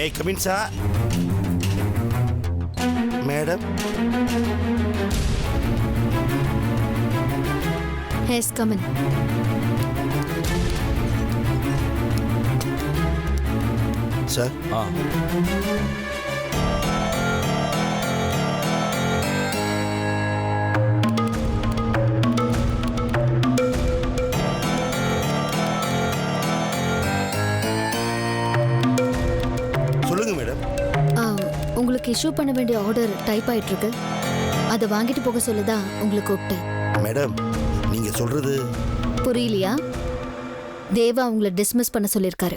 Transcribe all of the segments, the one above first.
May come in sir. Madam. Yes come in. Sir. சொல்லுங்க madam. உங்களுக்கு issue பண்ண வேண்டிய ஆர்டர் டைப் ஆயிட்டு இருக்கு. அதை வாங்கிட்டு போக சொல்லுதான் உங்களுக்கு கூப்பிட்டேன். மேடம் நீங்க சொல்றது புரியலையா? தேவா உங்களை டிஸ்மிஸ் பண்ண சொல்லியிருக்காரு.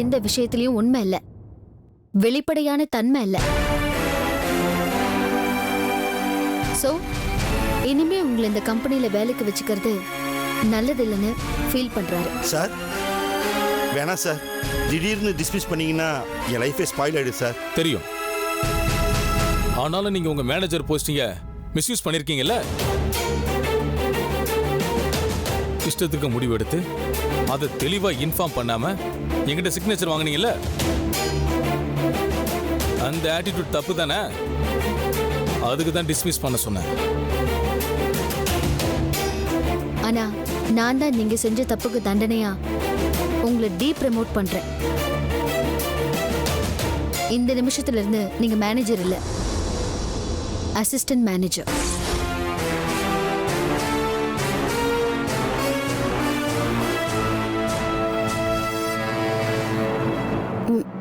எந்த விஷயத்திலயும் உண்மை இல்ல, வெளிப்படையான தன்மை இல்ல. சோ இனிமே உங்களை இந்த கம்பெனில வேலைக்கு வச்சுக்கிறது நல்லது இல்லைன்னு ஃபீல் பண்றாரு. சார் வேணாம் சார். திடீர்னு டிஸ்மிஸ் பண்ணீங்கன்னா என் லைஃபே ஸ்பாயில் ஆயிடும் சார். தெரியும். ஆனாலும் நீங்க உங்க மேனேஜர் போஸ்டிங்க மிஸ்யூஸ் பண்ணிருக்கீங்கல்ல. இஷ்டத்துக்கு முடிவு எடுத்து அதை தெளிவா இன்ஃபார்ம் பண்ணாம என்கிட்ட சிக்னேச்சர் வாங்குனீங்கல்ல. அந்த ஆட்டிடியூட் தப்பு தானே. அதுக்கு தான் டிஸ்மிஸ் பண்ண சொன்னேன். ஆனா நான் தான் நீங்க செஞ்ச தப்புக்கு தண்டனையா உங்களை ப்ரமோட் பண்றேன். இந்த நிமிஷத்துல இருந்து நீங்க மேனேஜர் இல்ல, அசிஸ்டன்ட் மேனேஜர்.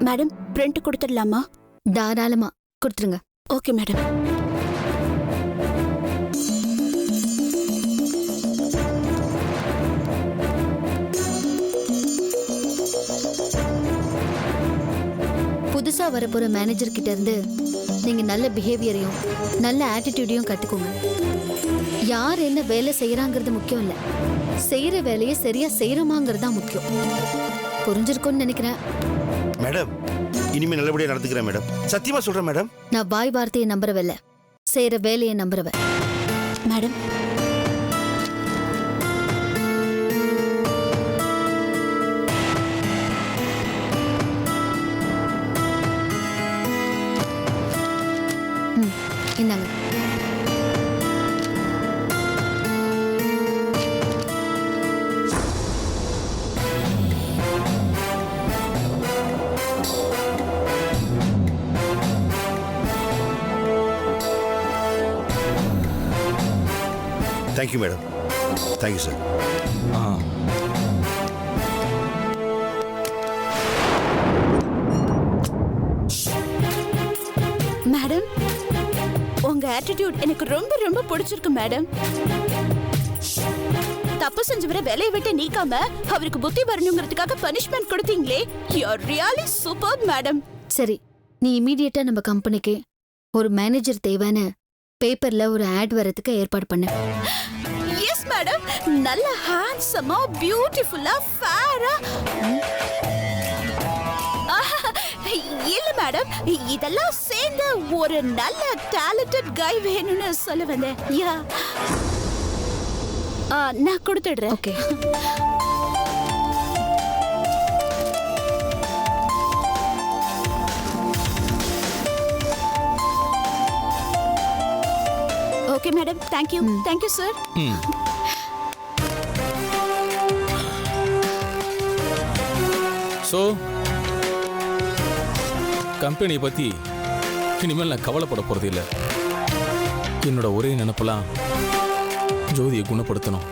மேடம் பிரிண்ட் கொடுத்துடலாமா? தாராளமா கொடுத்துருங்க. Okay madam. புதுசா வரப்போற மேனேஜர் கிட்ட இருந்து நீங்க நல்ல பிஹேவியரையும் நல்ல ஆட்டிடியூடையும் கத்துக்கோங்க. யார் என்ன வேலை செய்யறாங்கிறது முக்கியம் இல்ல, செய்யற வேலையை சரியா செய்யறோமாங்கிறது தான் முக்கியம். புரிஞ்சிருக்கும்னு நினைக்கிறேன். மேடம் இனிமே நல்லபடியா நடந்துக்கிறேன் மேடம். சத்தியமா சொல்றேன் மேடம். நான் வாய் வார்த்தையை நம்புறவல்ல, செய்யற வேலையை நம்புறவ. மேடம் இந்தாங்க. Thank you madam. Thank you sir. Madam உங்க ஆட்டிடியூட் எனக்கு ரொம்ப ரொம்ப பிடிச்சிருக்கு மேடம். தப்பு செஞ்சவரை வேலையை விட்டு நீக்காம அவருக்கு புத்தி வரணுங்கிறதுக்காக பனிஷ்மெண்ட் கொடுத்தீங்களே. You are really super madam. சரி, நீ இமீடியட்டா நம்ம கம்பெனிக்கு ஒரு மேனேஜர் தேவைன்னு பேப்பர்ல ஒரு ஆட் வரதுக்கு ஏற்பாடு பண்ண. Yes madam. நல்ல ஹேண்ட்ஸமா பியூட்டிஃபுல்லா ஃபேரா. இல்ல மேடம், இதெல்லாம் சேர்ந்து ஒரு நல்ல டேலண்டட் கை வேணும்னு சொல்ல வந்தேன். யா நான் கொடுத்துடுறேன். Okay. Okay madam. Thank you. Thank you sir. So கம்பெனியை பற்றி இனிமேல் நான் கவலைப்பட போகிறது இல்லை. என்னோட ஒரே நினைப்பெல்லாம் ஜோதியை குணப்படுத்தணும்.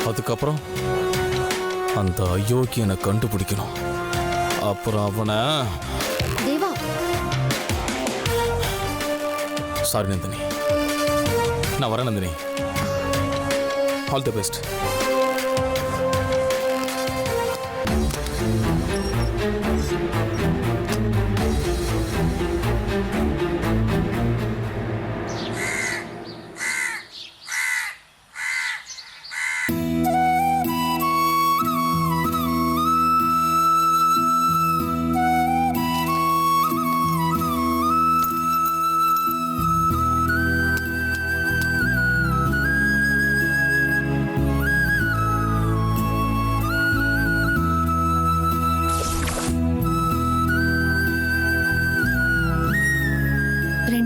அதுக்கப்புறம் அந்த அயோக்கியனை கண்டுபிடிக்கணும். அப்புறம் அவனை தேவா. சாரி நந்தினி, நான் வரேன் நந்தினி. All the best.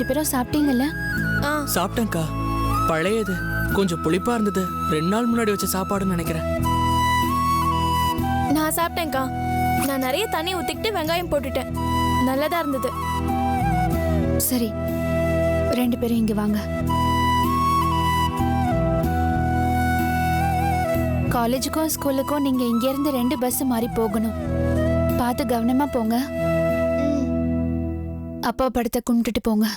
ரெண்டு பேரும் சாப்பிட்டீங்கல்ல? சாப்பிட்டேன்க்கா. பழையது கொஞ்சம் புளிப்பா இருந்தது. 2 நாள் முன்னாடி வச்ச சாப்பாடுன்னு நினைக்கிறேன். நான் சாப்பிட்டேன்க்கா. நான் நிறைய தண்ணி ஊத்திக்கிட்டு வெங்காயம் போட்டுட்டேன். நல்லதா இருந்தது. சரி, ரெண்டு பேரும் இங்க வாங்க. காலேஜுக்கும் ஸ்கூலுக்கும் நீங்க இங்க இருந்து 2 பஸ் மாறி போகணும். பார்த்து கவனமா போங்க. அப்பா படத்தை கும்பிட்டுட்டு போங்க.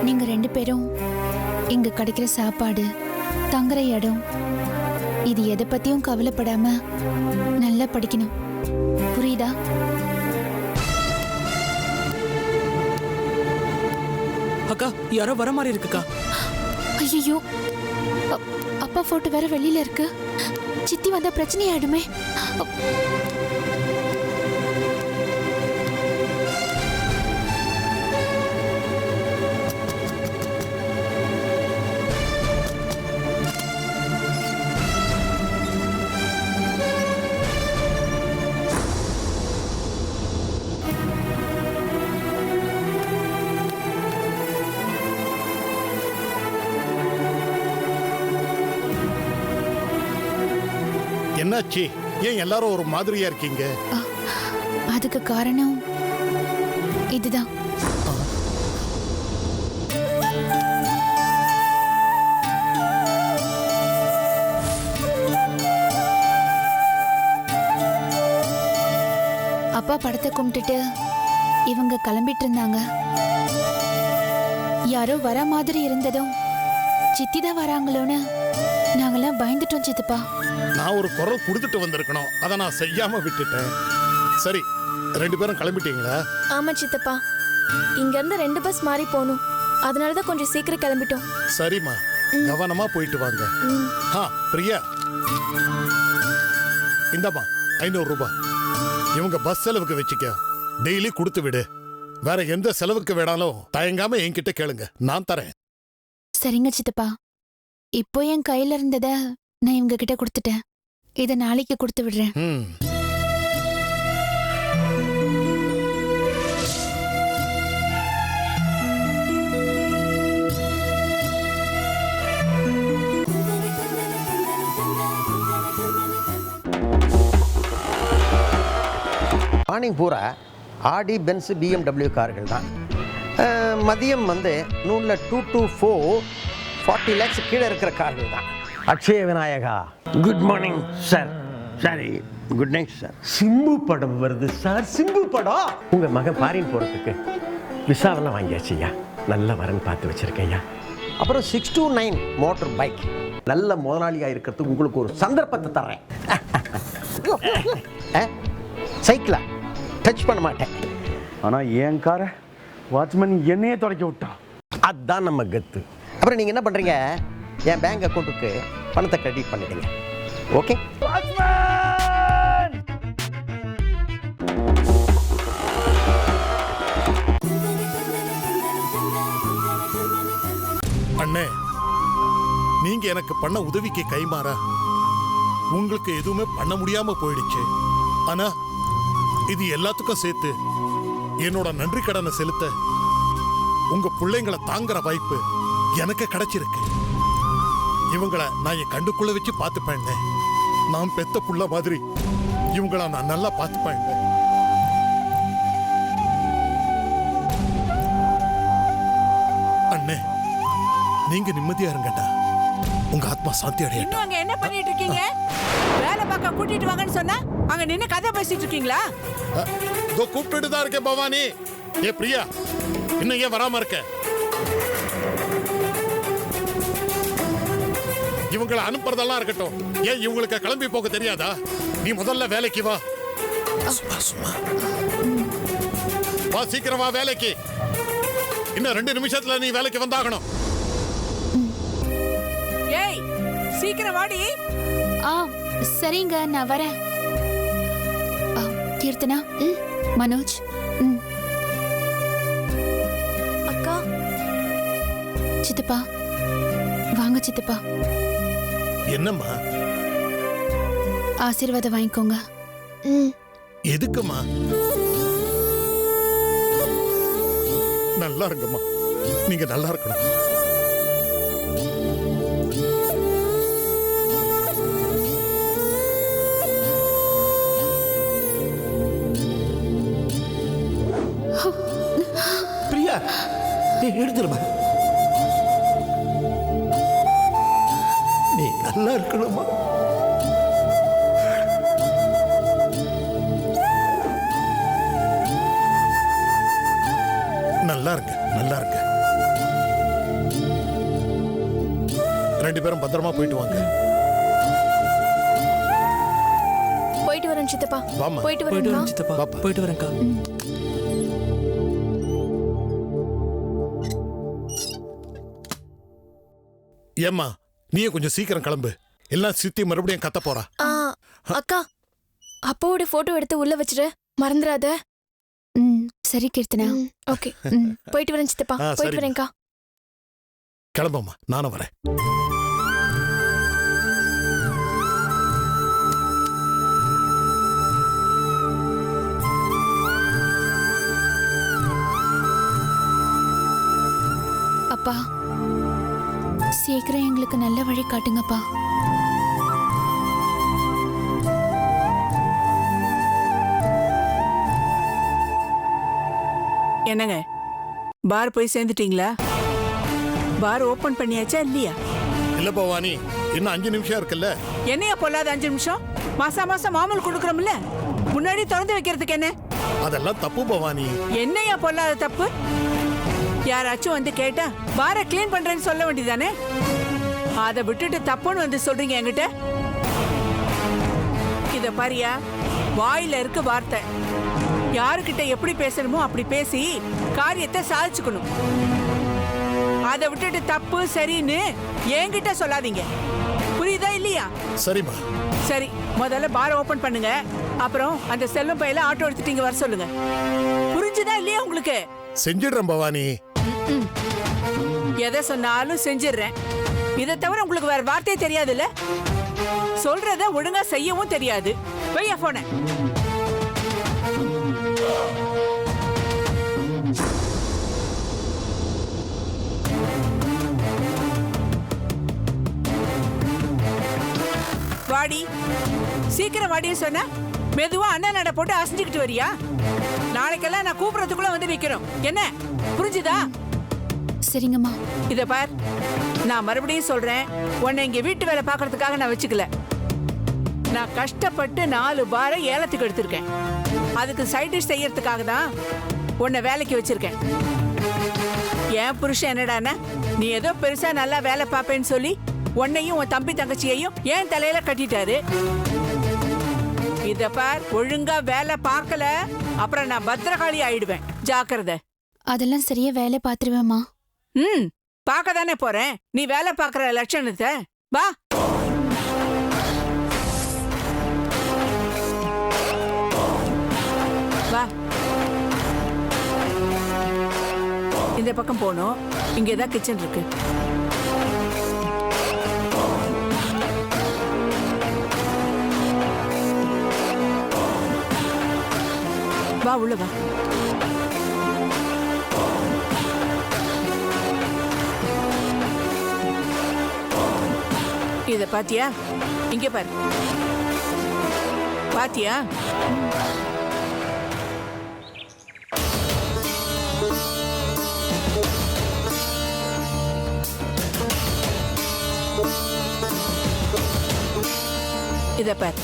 நீங்க 2 பேரும் இங்க கிடைக்கிற சாப்பாடு, தங்குற இடம், இது எதை பத்தியும் கவலைப்படாம நல்லா படிக்கணும். புரியுதா? அக்கா, யாரோ வர மாதிரி இருக்குக்கா. ஐயோ, அப்பா போட்டோ வேற வெளியில இருக்கு. சித்தி வந்தா பிரச்சனை ஆயிடுமே. என்னாச்சு? ஏன் எல்லாரும் ஒரு மாதிரியா இருக்கீங்க? அதுக்கு காரணம் இதுதான். அப்பா படத்தை கும்பிட்டுட்டு இவங்க கிளம்பிட்டு இருந்தாங்க. யாரோ வர மாதிரி இருந்ததும் சித்தி தான் வராங்களோன்னு நாங்கெல்லாம் பயந்துட்டோம் சித்தப்பா. நான் ஒரு குரல் கொடுத்துட்டு வந்திருக்கணும், அதை நான் செய்யாம விட்டுட்டேன். சரி, 2 பேரும் கிளம்பிட்டீங்களா? ஆமா சித்தப்பா, இங்க இருந்து 2 பஸ் மாறி போகணும். அதனாலதான் கொஞ்சம் சீக்கிரம் கிளம்பிட்டோம். சரிம்மா, கவனமா போயிட்டு வாங்க. பிரியா, இந்தம்மா 500 ரூபாய். இவங்க பஸ் செலவுக்கு வச்சுக்க. டெய்லி கொடுத்து விடு. வேற எந்த செலவுக்கு வேணாலும் தயங்காம என்கிட்ட கேளுங்க, நான் தரேன். சரிங்க சித்தப்பா. இப்போ என் கையில இருந்தத நான் இவங்க கிட்ட கொடுத்துட்டேன். இத நாளைக்கு கொடுத்து விடுறேன். மார்னிங் பூரா ஆடி, பென்ஸ், BMW கார்கள் தான். மதியம் வந்து 2 to 4 40 lakhs கீழே இருக்கிற கார்கள் தான். Akshaya Vinayaka, good morning sir. சரி, குட் நைட் சார். சிம்பு படம் வருது சார். சிம்பு படம். உங்கள் மகன் ஃபாரின் போகிறதுக்கு விசாவெல்லாம் வாங்கியாச்சு ஐயா. நல்ல வரன் பார்த்து வச்சுருக்கேன் ஐயா. அப்புறம் 6 to 9 மோட்டர் பைக். நல்ல முதலாளியாக இருக்கிறதுக்கு உங்களுக்கு ஒரு சந்தர்ப்பத்தை தர்றேன். சைக்கிளா டச் பண்ண மாட்டேன். ஆனால் என் காரை வாட்ச்மேன் என்னையே தொடக்க விட்டான். அதுதான் நம்ம கத்து. அப்புறம் நீங்கள் என்ன பண்ணுறீங்க, என் பேங்க் அக்கௌண்ட்டுக்கு பணத்தை கிரெடிட் பண்ணிடுங்க. ஓகே? அண்ணே, நீங்க எனக்கு பண்ண உதவிக்கு கைமாறா உங்களுக்கு எதுவுமே பண்ண முடியாம போயிடுச்சு. ஆனா இது எல்லாத்துக்கும் சேர்த்து என்னோட நன்றி கடனை செலுத்த உங்க பிள்ளைங்களை தாங்குற வாய்ப்பு எனக்கு கிடைச்சிருக்கு. இவங்களை நான் என் கண்டுக்குள்ள வச்சு பார்த்துப்பேன். நான் பெத்த புள்ள மாதிரி இவங்கள நான் நல்லா பார்த்துப்பேன். அண்ணே, நீங்க நிம்மதியா இருங்கடா. உங்க ஆத்மா சாந்தி அடையட்டும். அங்க என்ன பண்ணிட்டு இருக்கீங்க? வேலை பார்க்க கூட்டிட்டு வாங்கன்னு சொன்னா அங்க நின்னு கதை பேசிட்டு இருக்கீங்களா? கூப்பிட்டு தான் இருக்கேன் பவானி. ஏ பிரியா, இன்னும் ஏன் வராம இருக்க? இவங்களை அனுப்புறதெல்லாம் இருக்கட்டும், ஏன் இவங்களுக்கு கிளம்பி போக தெரியாதா? நீ முதல்ல வேலைக்கு வா. சும்மா சும்மா வா, சீக்கிரம் வா வேலைக்கு. இன்னும் 2 நிமிஷத்துல நீ வேலைக்கு வந்தாகணும். ஏய் சீக்கிரம் வாடி. ஆ சரிங்க, நான் வரேன். கீர்த்தனா, மனோஜ், அக்கா. சித்தப்பா வாங்க. சித்தப்பா என்னம்மா? ஆசீர்வாதம் வாங்கிக்கோங்க. எதுக்குமா? நல்லா இருங்கம்மா, நீங்க நல்லா இருக்கணும். பிரியா, எடுத்துருமா. நீ நல்லா இருக்கணுமா? நல்லா இருங்க, நல்லா இருங்க. 2 பேரும் பத்திரமா போயிட்டு வாங்க. போயிட்டு வரேன் சித்தப்பா. வாமா. போயிட்டு வரேன் சித்தப்பா. பாப்பா. போயிட்டு வரேன்க்கா. ஏம்மா, நீயே கொஞ்சம் சீக்கிரம் கிளம்பு. எல்லாம் சித்தி மறுபடியும் கத்த போறா. அக்கா, அப்பாவோட போட்டோ எடுத்து உள்ள வச்சிரு, மறந்துடாத. சரி கீர்த்தனா. ஓகே. போயிட்டு வரேன் சித்தப்பா. போயிட்டு சரி. வரேன்க்கா. கிளம்பம்மா, நானும் வரேன். அப்பா, சீக்கிரம் எங்களுக்கு நல்ல வழி காட்டுங்கப்பா. என்னங்க, பார் போய் சேர்ந்துட்டீங்களா? பார் ஓபன் பண்ணியாச்சா இல்லையா? இல்ல பவானி, இன்னும் 5 நிமிஷம் இருக்குல்ல. என்னையா பொல்லாத 5 நிமிஷம்? மாசம் மாமூல் கொடுக்குறோம்ல, முன்னாடி திறந்து வைக்கிறதுக்கு என்ன? அதெல்லாம் தப்பு பவானி. என்னையா பொல்லாத தப்பு? யாராச்சும் வந்து கேட்டா பாரை கிளீன் பண்றேன்னு சொல்ல வேண்டியதானே? அதை விட்டுட்டு தப்புன்னு வந்து சொல்றீங்க என்கிட்ட. இத பாரியா, வாயில இருக்கு வார்த்தை. யாருக்கிட்ட எப்படி பேசணுமோ அப்படி பேசி காரியத்தை சாதிச்சுக்கணும். அதை விட்டுட்டு தப்பு சரின்னு என்கிட்ட சொல்லாதீங்க. புரியுதா இல்லையா? சரிம்மா. சரி, முதல்ல பார் ஓபன் பண்ணுங்க. அப்புறம் அந்த செல்லும் பையில ஆட்டோ எடுத்துட்டீங்க வர சொல்லுங்க. புரிஞ்சுதா இல்லையா உங்களுக்கு? செஞ்சிடுறேன் பவானி. எதை சொன்னாலும் செஞ்சிடுறேன். இதை தவிர உங்களுக்கு வேற வார்த்தையே தெரியாதுல்ல? சொல்றத ஒழுங்கா செய்யவும் தெரியாது. வையா போன. வாடி, சீக்கிரம் வாடின்னு சொன்ன மெதுவா அண்ணன் நட போட்டு அசைஞ்சுக்கிட்டு வரியா? நாளைக்கெல்லாம் நான் கூப்பிடறதுக்குள்ள வந்து நிக்கணும். என்ன புரிஞ்சுதா? சரிங்கம்மா. இத பார், நான் மறுபடியும் சொல்றேன், உன்னை இங்க வீட்டு வேலை பார்க்கறதுக்காக நான் வச்சுக்கல. நான் கஷ்டப்பட்டு 4 பாரை ஏலத்துக்கு எடுத்திருக்கேன். அதுக்கு சைட் டிஷ் செய்யறதுக்காக தான் உன்னை வேலைக்கு வச்சிருக்கேன். என் புருஷன் என்னடானா, நீ ஏதோ பெருசா நல்லா வேலை பார்ப்பேன்னு சொல்லி உன்னையும் உன் தம்பி தங்கச்சியையும் என் தலையில கட்டிட்டாரு. இத பார், ஒழுங்கா வேலை பார்க்கல அப்புறம் நான் பத்திரகாளி ஆயிடுவேன். ஜாக்கிரதை. அதெல்லாம் சரியா வேலை பார்த்துருவேம்மா. பார்க்க தானே போறேன். நீ வேலை பார்க்கற லட்சணத்தை வா. வா, இந்த பக்கம் போனோம். இங்கதான் கிச்சன் இருக்கு. வா, உள்ள வா. இத பாத்தியா? இங்க பாரு. பாத்தியா? இத பாரு.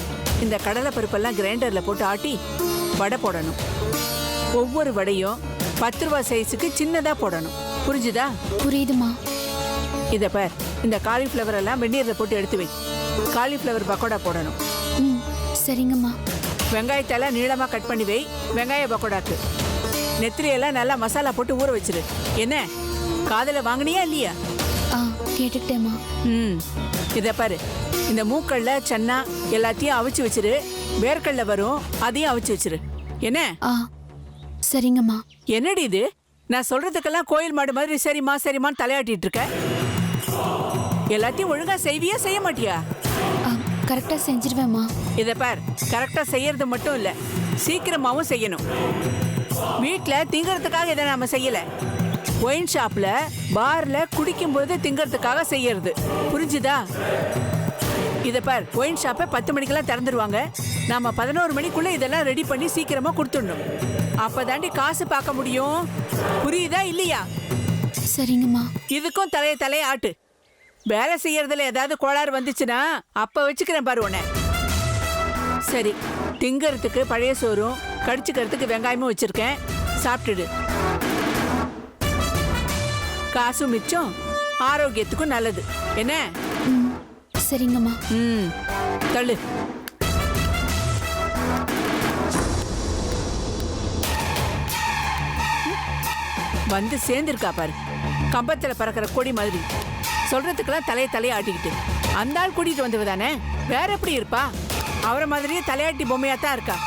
இந்த கடலை பருப்பெல்லாம் கிரைண்டர்ல போட்டு ஆட்டி வடை போடணும். ஒவ்வொரு வடையும் 10 ரூபாய் சைஸுக்கு சின்னதா போடணும். புரிஞ்சுதா? புரியுதுமா. இத பார், இந்த காலிஃப்ளவர் எல்லாம் வெந்நீர்ல போட்டு எடுத்து வை. காலிஃப்ளவர் பக்கோடா போடணும். சரிங்கம்மா. வெங்காயத்தெல்லாம் நீளமா கட் பண்ணி வை. வெங்காய பக்கோடாக்கு நெத்திரியெல்லாம் நல்லா மசாலா போட்டு ஊற வச்சிரு. என்ன காதுல வாங்கினியா இல்லையா? கேட்டுக்கிட்டேம்மா. இத பாரு, இந்த மூக்கல்ல சன்னா எல்லாத்தையும் அவிச்சு வச்சிரு. வேர்க்கல்ல வரும், அதையும் அவிச்சு வச்சிரு. என்ன? சரிங்கம்மா. என்னடி இது, நான் சொல்றதுக்கெல்லாம் கோயில் மாடு மாதிரி சரிம்மா சரிம்மான்னு தலையாட்டிட்டு இருக்க. எல்லாத்தையும் ஒழுங்கா செய்வியா செய்ய மாட்டியா? கரெக்டா செஞ்சிருவேம்மா. இத பார், கரெக்டா செய்யறது மட்டும் இல்ல, சீக்கிரமாவும் செய்யணும். வீட்டுல திங்கறதுக்காக இதை நாம செய்யல. ஒயின் ஷாப்ல பார்ல குடிக்கும் போது திங்கறதுக்காக செய்யறது. புரிஞ்சுதா? இத பார், ஒயின் ஷாப்பை 10 மணிக்கெல்லாம் திறந்துருவாங்க. நாம 11 மணிக்குள்ள இதெல்லாம் ரெடி பண்ணி சீக்கிரமா கொடுத்துடணும். அப்பதாண்டி காசு பார்க்க முடியும். புரியுதா இல்லையா? சரிங்கம்மா. இதுக்கும் தலைய ஆட்டு. வேலை செய்யறதுல ஏதாவது கோளாறு வந்துச்சுன்னா அப்ப வச்சுக்கிறேன் பாரு உன்னை. சரி, திங்கறதுக்கு பழைய சோறும் கடிச்சுக்கிறதுக்கு வெங்காயமும் வச்சிருக்கேன். சாப்பிட்டுடு. காசும் மிச்சம், ஆரோக்கியத்துக்கும் நல்லது. என்ன? சரிங்கம்மா. தள்ளு. வந்து சேர்ந்திருக்கா பாரு, கம்பத்துல பறக்கிற கொடி மாதிரி. சொல்றதுக்கெல்லாம் தலையை ஆட்டிக்கிட்டு அந்த ஆள் கூட்டிட்டு வந்தவ தானே, வேற எப்படி இருப்பா? அவரை மாதிரியே தலையாட்டி பொம்மையா தான் இருக்கா.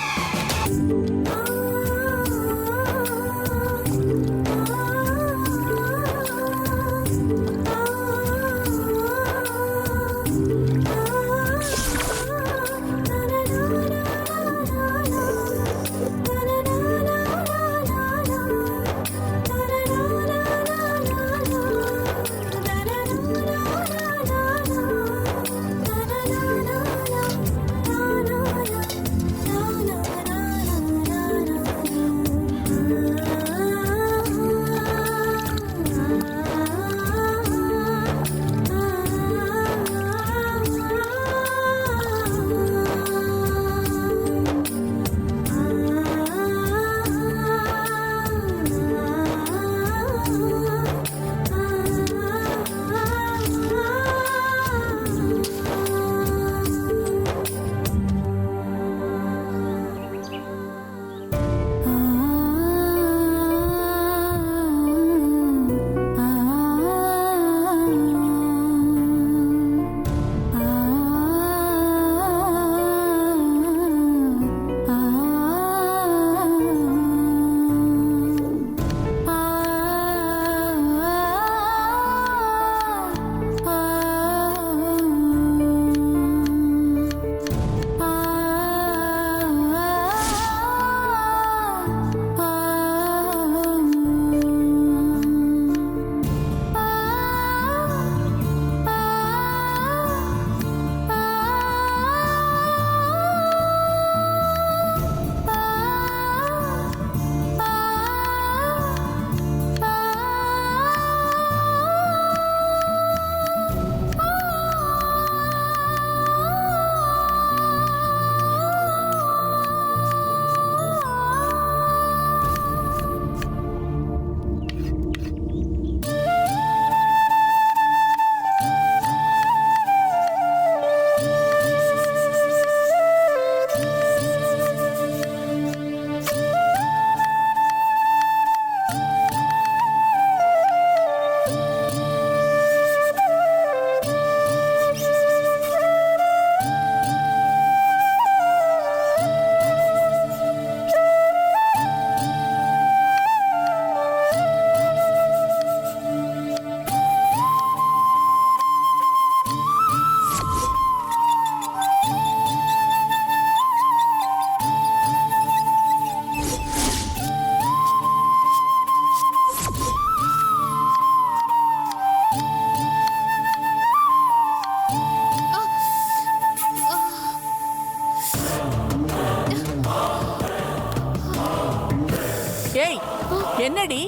என்னடி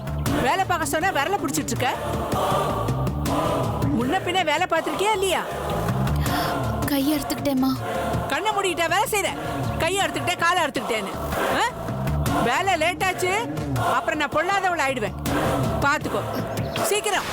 வேலை பார்க்க சொன்னா விரல பிடிச்சிட்டு இருக்க? முன்ன பின்ன வேலை பார்த்திருக்கியா இல்லையா? கையை அறுத்துக்கிட்டேம்மா. கண்ணை மூடிக்கிட்டா வேலை செய்யற? கையை அறுத்துக்கிட்டேன் காலை அறுத்துக்கிட்டேன்னு வேலை லேட் ஆச்சு, அப்புறம் நான் பொல்லாதவள் ஆயிடுவேன். பார்த்துக்கோ சீக்கிரம்.